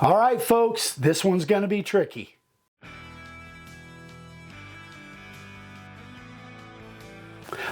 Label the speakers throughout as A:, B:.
A: All right, folks, this one's going to be tricky.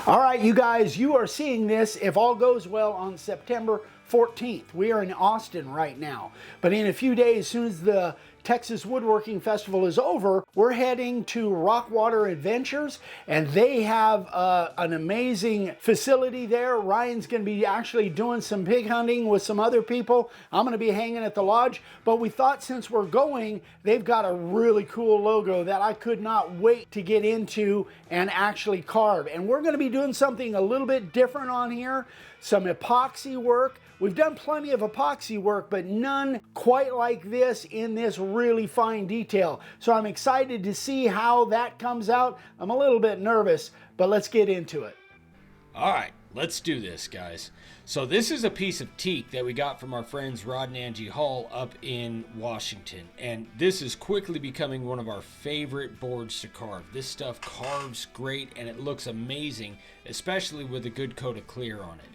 A: All right, you guys, you are seeing this, if all goes well, on September 14th. We are in Austin right now. But in a few days, as soon as the Texas Woodworking Festival is over, we're heading to Rockwater Adventures, and they have an amazing facility there. Ryan's going to be actually doing some pig hunting with some other people. I'm going to be hanging at the lodge, but we thought since we're going, they've got a really cool logo that I could not wait to get into and actually carve. And we're going to be doing something a little bit different on here, some epoxy work. We've done plenty of epoxy work, but none quite like this in this really fine detail. So I'm excited to see how that comes out. I'm a little bit nervous, but let's get into it.
B: All right, let's do this, guys. So this is a piece of teak that we got from our friends Rod and Angie Hall up in Washington. And this is quickly becoming one of our favorite boards to carve. This stuff carves great and it looks amazing, especially with a good coat of clear on it.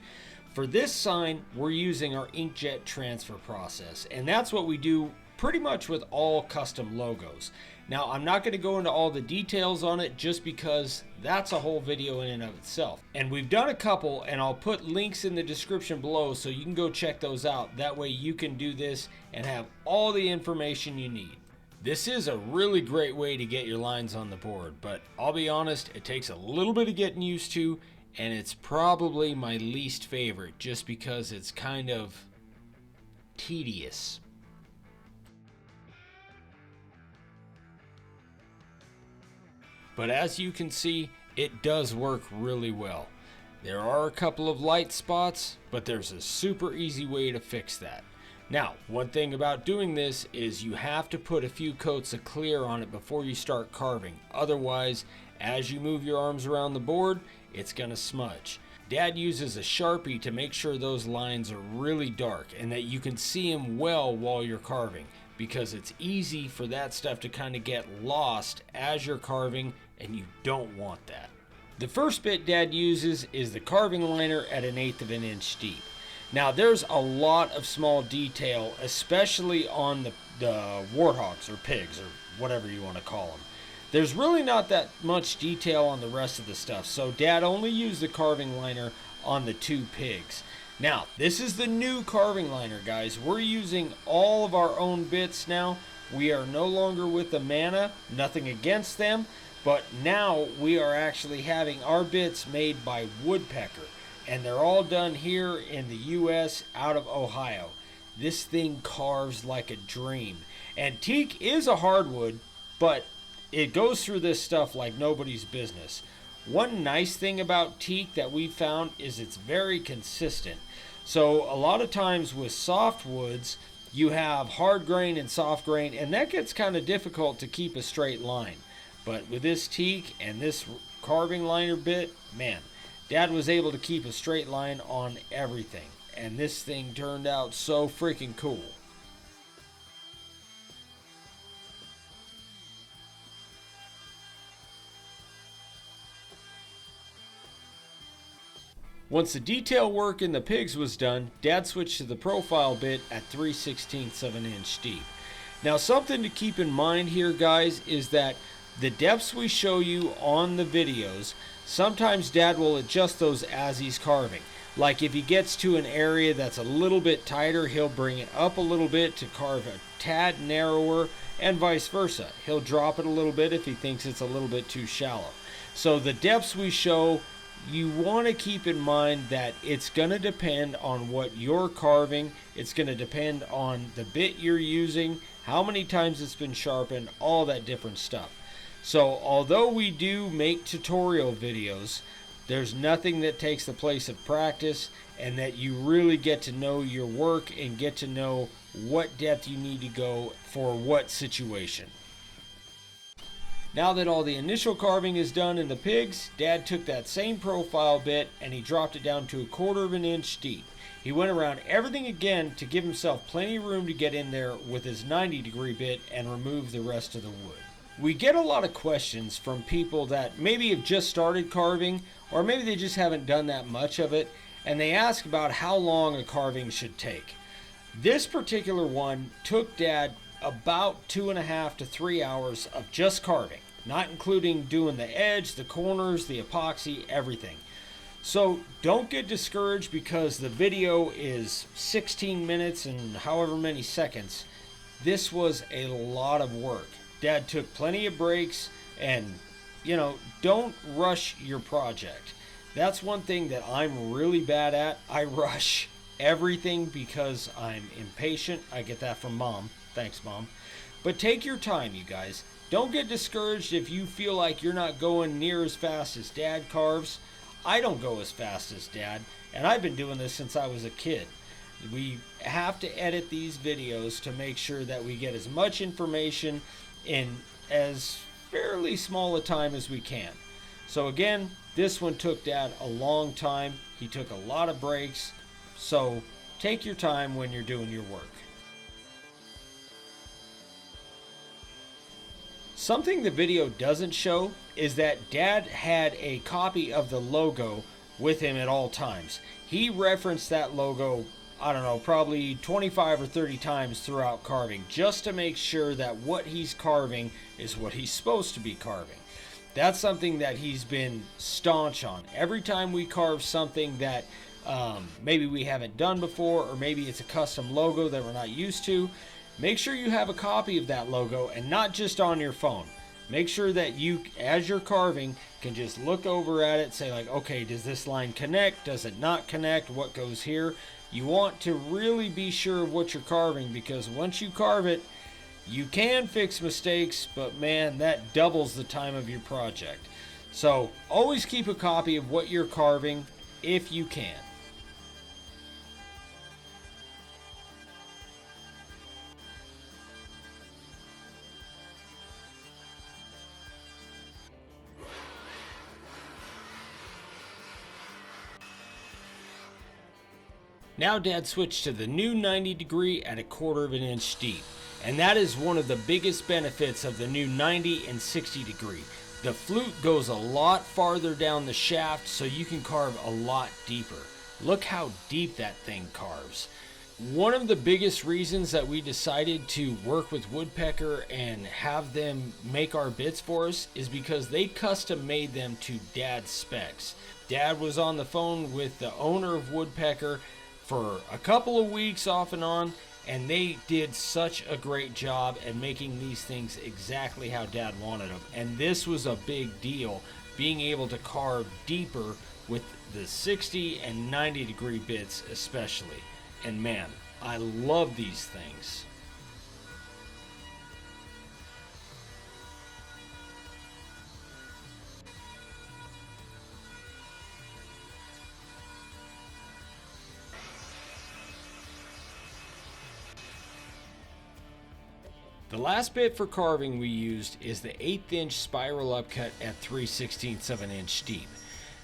B: For this sign, we're using our inkjet transfer process, and that's what we do pretty much with all custom logos. Now, I'm not going to go into all the details on it just because that's a whole video in and of itself. And we've done a couple, and I'll put links in the description below so you can go check those out. That way you can do this and have all the information you need. This is a really great way to get your lines on the board, but I'll be honest, it takes a little bit of getting used to, and it's probably my least favorite just because it's kind of tedious. But as you can see, it does work really well. There are a couple of light spots, but there's a super easy way to fix that. Now, one thing about doing this is you have to put a few coats of clear on it before you start carving. Otherwise, as you move your arms around the board, it's going to smudge. Dad uses a Sharpie to make sure those lines are really dark and that you can see them well while you're carving, because it's easy for that stuff to kind of get lost as you're carving, and you don't want that. The first bit Dad uses is the carving liner at 1/8 of an inch deep. Now there's a lot of small detail, especially on the warthogs or pigs or whatever you want to call them. There's really not that much detail on the rest of the stuff, so Dad only used the carving liner on the 2 pigs. Now, this is the new carving liner, guys. We're using all of our own bits now. We are no longer with the Mana, nothing against them, but now we are actually having our bits made by Woodpecker, and they're all done here in the US out of Ohio. This thing carves like a dream, and teak is a hardwood, but it goes through this stuff like nobody's business. One nice thing about teak that we found is it's very consistent. So a lot of times with softwoods, you have hard grain and soft grain, and that gets kind of difficult to keep a straight line. But with this teak and this carving liner bit, man, Dad was able to keep a straight line on everything. And this thing turned out so freaking cool. Once the detail work in the pigs was done, Dad switched to the profile bit at 3/16 of an inch deep. Now something to keep in mind here, guys, is that the depths we show you on the videos, sometimes Dad will adjust those as he's carving. Like if he gets to an area that's a little bit tighter, he'll bring it up a little bit to carve a tad narrower, and vice versa. He'll drop it a little bit if he thinks it's a little bit too shallow. So the depths we show, you want to keep in mind that it's going to depend on what you're carving. It's going to depend on the bit you're using, how many times it's been sharpened, all that different stuff. So although we do make tutorial videos, there's nothing that takes the place of practice, and that you really get to know your work and get to know what depth you need to go for what situation. Now that all the initial carving is done in the pigs, Dad took that same profile bit and he dropped it down to 1/4 of an inch deep. He went around everything again to give himself plenty of room to get in there with his 90-degree bit and remove the rest of the wood. We get a lot of questions from people that maybe have just started carving, or maybe they just haven't done that much of it, and they ask about how long a carving should take. This particular one took Dad about 2.5 to 3 hours of just carving, not including doing the edge, the corners, the epoxy, everything. So don't get discouraged because the video is 16 minutes and however many seconds. This was a lot of work. Dad took plenty of breaks, and don't rush your project. That's one thing that I'm really bad at. I rush everything because I'm impatient. I get that from Mom. Thanks, Mom. But take your time, you guys. Don't get discouraged if you feel like you're not going near as fast as Dad carves. I don't go as fast as Dad, and I've been doing this since I was a kid. We have to edit these videos to make sure that we get as much information in as fairly small a time as we can. So again, this one took Dad a long time. He took a lot of breaks. So take your time when you're doing your work. Something the video doesn't show is that Dad had a copy of the logo with him at all times. He referenced that logo, I don't know, probably 25 or 30 times throughout carving, just to make sure that what he's carving is what he's supposed to be carving. That's something that he's been staunch on. Every time we carve something that maybe we haven't done before, or maybe it's a custom logo that we're not used to, make sure you have a copy of that logo, and not just on your phone. Make sure that you, as you're carving, can just look over at it, say like, okay, does this line connect? Does it not connect? What goes here? You want to really be sure of what you're carving, because once you carve it, you can fix mistakes, but man, that doubles the time of your project. So always keep a copy of what you're carving if you can. Now Dad switched to the new 90 degree at 1/4 of an inch deep. And that is one of the biggest benefits of the new 90 and 60 degree. The flute goes a lot farther down the shaft, so you can carve a lot deeper. Look how deep that thing carves. One of the biggest reasons that we decided to work with Woodpecker and have them make our bits for us is because they custom made them to Dad's specs. Dad was on the phone with the owner of Woodpecker for a couple of weeks off and on, and they did such a great job at making these things exactly how Dad wanted them. And this was a big deal, being able to carve deeper with the 60 and 90 degree bits especially. And man, I love these things. The last bit for carving we used is the 1/8 inch spiral upcut at 3/16 of an inch deep.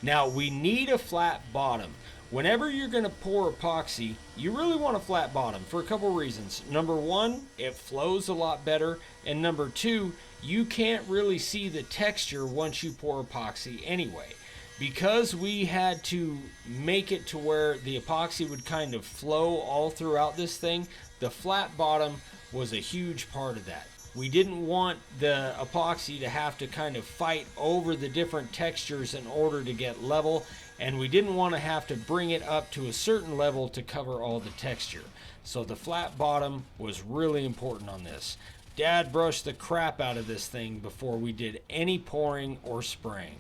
B: Now we need a flat bottom. Whenever you're going to pour epoxy, you really want a flat bottom for a couple reasons. Number one, it flows a lot better, and number two, you can't really see the texture once you pour epoxy anyway. Because we had to make it to where the epoxy would kind of flow all throughout this thing, the flat bottom was a huge part of that. We didn't want the epoxy to have to kind of fight over the different textures in order to get level, and we didn't want to have to bring it up to a certain level to cover all the texture. So the flat bottom was really important on this. Dad brushed the crap out of this thing before we did any pouring or spraying.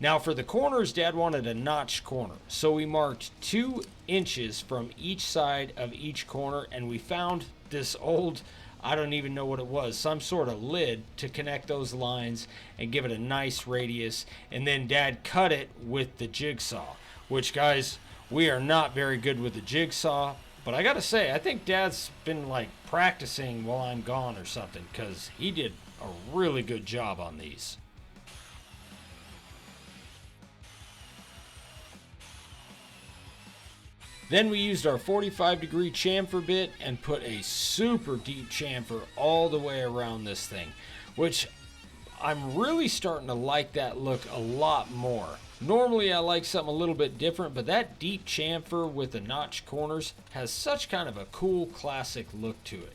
B: Now for the corners, Dad wanted a notched corner, so we marked 2 inches from each side of each corner, and we found this old, I don't even know what it was, some sort of lid to connect those lines and give it a nice radius. And then Dad cut it with the jigsaw, which, guys, we are not very good with the jigsaw, but I gotta say, I think Dad's been like practicing while I'm gone or something, because he did a really good job on these. Then we used our 45 degree chamfer bit and put a super deep chamfer all the way around this thing, which I'm really starting to like that look a lot more. Normally I like something a little bit different, but that deep chamfer with the notch corners has such kind of a cool classic look to it.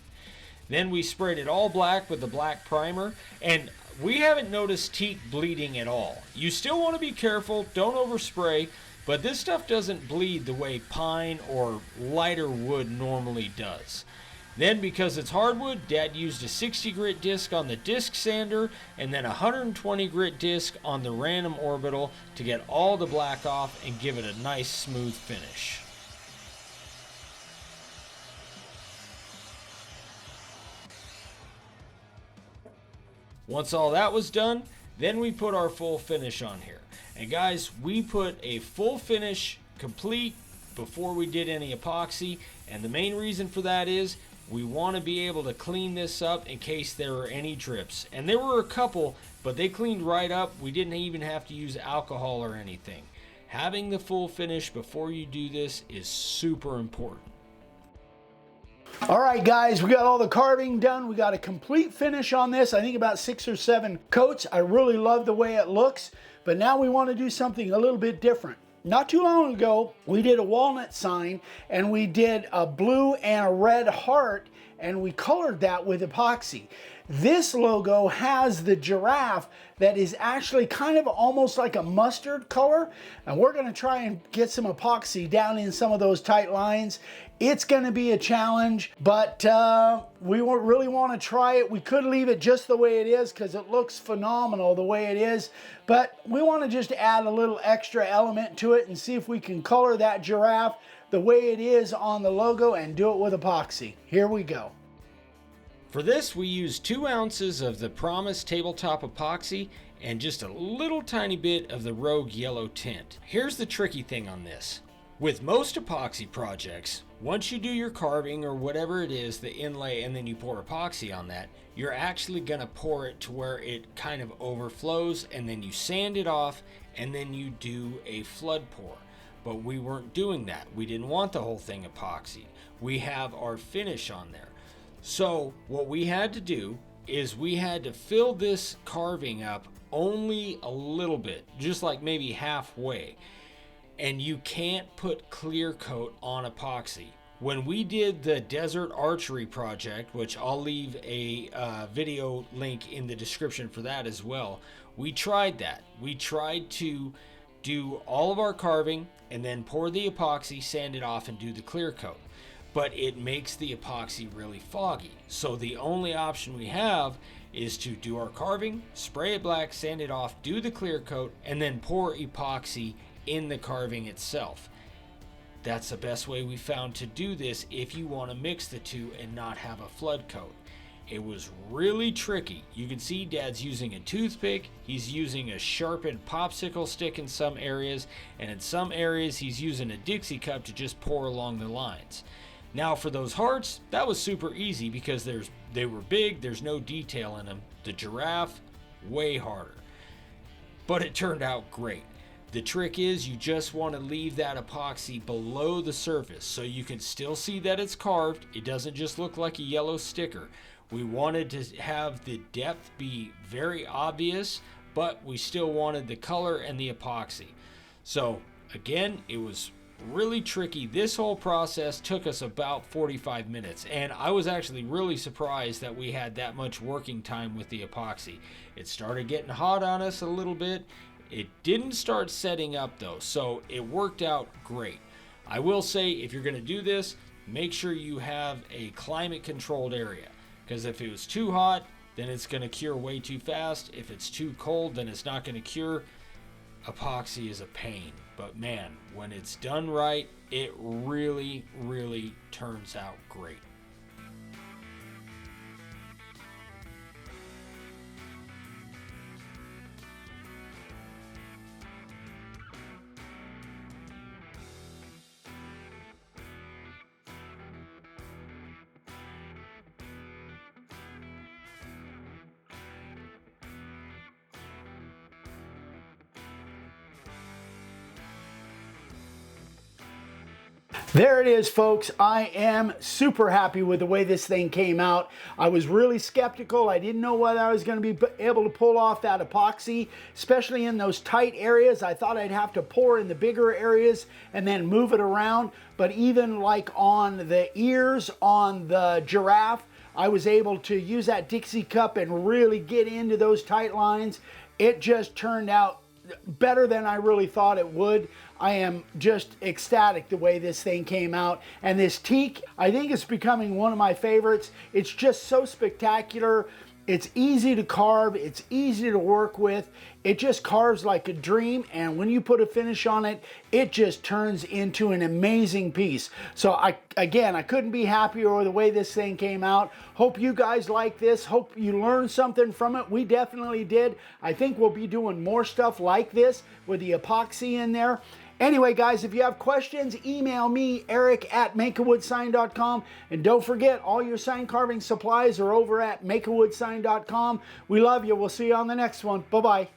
B: Then we sprayed it all black with the black primer, and we haven't noticed teak bleeding at all. You still want to be careful, don't overspray, but this stuff doesn't bleed the way pine or lighter wood normally does. Then, because it's hardwood, Dad used a 60 grit disc on the disc sander and then a 120 grit disc on the random orbital to get all the black off and give it a nice smooth finish. Once all that was done, then we put our full finish on here. And guys, we put a full finish complete before we did any epoxy, and the main reason for that is we want to be able to clean this up in case there are any drips. And there were a couple, but they cleaned right up. We didn't even have to use alcohol or anything. Having the full finish before you do this is super important.
A: All right, guys, we got all the carving done. We got a complete finish on this. I think about 6 or 7 coats. I really love the way it looks, but now we want to do something a little bit different. Not too long ago, we did a walnut sign, and we did a blue and a red heart, and we colored that with epoxy. This logo has the giraffe that is actually kind of almost like a mustard color, and we're going to try and get some epoxy down in some of those tight lines. It's going to be a challenge, but we really want to try it. We could leave it just the way it is because it looks phenomenal the way it is, but we want to just add a little extra element to it and see if we can color that giraffe the way it is on the logo and do it with epoxy. Here we go.
B: For this, we used 2 ounces of the Promise tabletop epoxy and just a little tiny bit of the Rogue yellow tint. Here's the tricky thing on this. With most epoxy projects, once you do your carving or whatever it is, the inlay, and then you pour epoxy on that, you're actually going to pour it to where it kind of overflows, and then you sand it off, and then you do a flood pour. But we weren't doing that. We didn't want the whole thing epoxied. We have our finish on there. So what we had to do is we had to fill this carving up only a little bit, just like maybe halfway. And you can't put clear coat on epoxy. When we did the desert archery project, which I'll leave a video link in the description for that as well, we tried that. We tried to do all of our carving and then pour the epoxy, sand it off, and do the clear coat. But it makes the epoxy really foggy. So the only option we have is to do our carving, spray it black, sand it off, do the clear coat, and then pour epoxy in the carving itself. That's the best way we found to do this if you want to mix the two and not have a flood coat. It was really tricky. You can see Dad's using a toothpick, he's using a sharpened popsicle stick in some areas, and in some areas he's using a Dixie cup to just pour along the lines. Now for those hearts, that was super easy because they were big, there's no detail in them. The giraffe, way harder. But it turned out great. The trick is you just want to leave that epoxy below the surface so you can still see that it's carved. It doesn't just look like a yellow sticker. We wanted to have the depth be very obvious, but we still wanted the color and the epoxy. So again, it was really tricky. This whole process took us about 45 minutes, and I was actually really surprised that we had that much working time with the epoxy. It started getting hot on us a little bit. It didn't start setting up though, so it worked out great. I will say, if you're going to do this, make sure you have a climate controlled area, because if it was too hot, then it's going to cure way too fast. If it's too cold, then it's not going to cure. Epoxy is a pain, but man, when it's done right, it really, really turns out great.
A: There it is, folks. I am super happy with the way this thing came out. I was really skeptical. I didn't know whether I was going to be able to pull off that epoxy, especially in those tight areas. I thought I'd have to pour in the bigger areas and then move it around. But even like on the ears, on the giraffe, I was able to use that Dixie cup and really get into those tight lines. It just turned out better than I really thought it would. I am just ecstatic the way this thing came out. And this teak, I think it's becoming one of my favorites. It's just so spectacular. It's easy to carve. It's easy to work with. It just carves like a dream. And when you put a finish on it, it just turns into an amazing piece. So again, I couldn't be happier with the way this thing came out. Hope you guys like this. Hope you learned something from it. We definitely did. I think we'll be doing more stuff like this with the epoxy in there. Anyway, guys, if you have questions, email me, eric@makeawoodsign.com. And don't forget, all your sign carving supplies are over at makeawoodsign.com. We love you. We'll see you on the next one. Bye-bye.